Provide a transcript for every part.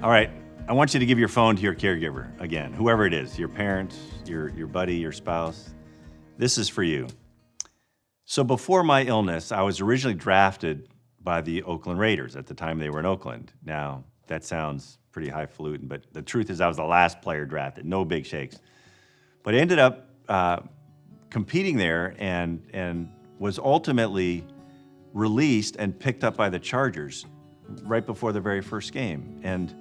All right, I want you to give your phone to your caregiver again, whoever it is, your parents, your buddy, your spouse. This is for you. So before my illness, I was originally drafted by the Oakland Raiders at the time they were in Oakland. Now, that sounds pretty highfalutin, but the truth is I was the last player drafted, no big shakes. But I ended up competing there and was ultimately released and picked up by the Chargers right before the very first game. And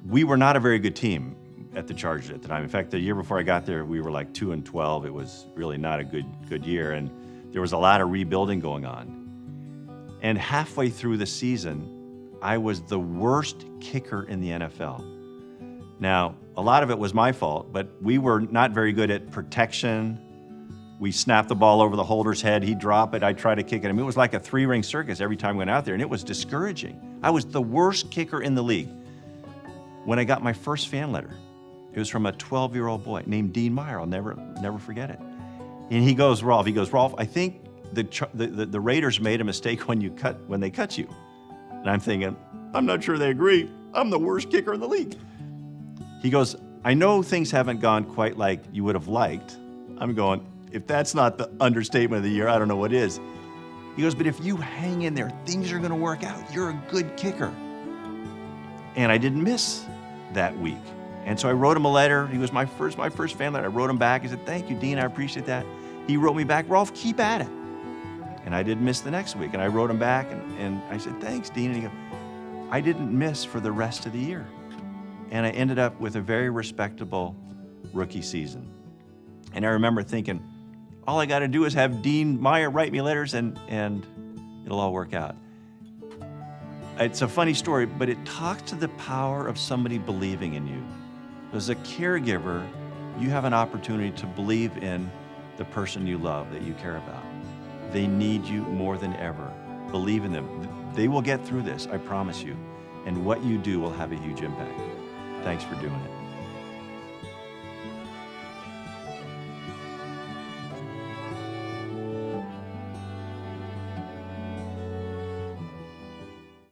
we were not a very good team at the Chargers at the time. In fact, the year before I got there, we were like 2-12. It was really not a good year, and there was a lot of rebuilding going on. And halfway through the season, I was the worst kicker in the NFL. Now, a lot of it was my fault, but we were not very good at protection. We snapped the ball over the holder's head. He'd drop it. I'd try to kick it. I mean, it was like a three-ring circus every time we went out there, and it was discouraging. I was the worst kicker in the league. When I got my first fan letter, it was from a 12-year-old boy named Dean Meyer. I'll never forget it. And he goes, Rolf, I think the Raiders made a mistake when they cut you. And I'm thinking, I'm not sure they agree. I'm the worst kicker in the league. He goes, I know things haven't gone quite like you would have liked. I'm going, if that's not the understatement of the year, I don't know what is. He goes, but if you hang in there, things are going to work out. You're a good kicker. And I didn't miss that week. And so I wrote him a letter. He was my first fan letter. I wrote him back. He said, thank you, Dean. I appreciate that. He wrote me back, Rolf, keep at it. And I didn't miss the next week. And I wrote him back, and I said, thanks, Dean. And he goes, I didn't miss for the rest of the year. And I ended up with a very respectable rookie season. And I remember thinking, all I got to do is have Dean Meyer write me letters, and it'll all work out. It's a funny story, but it talks to the power of somebody believing in you. As a caregiver, you have an opportunity to believe in the person you love, that you care about. They need you more than ever. Believe in them. They will get through this, I promise you. And what you do will have a huge impact. Thanks for doing it.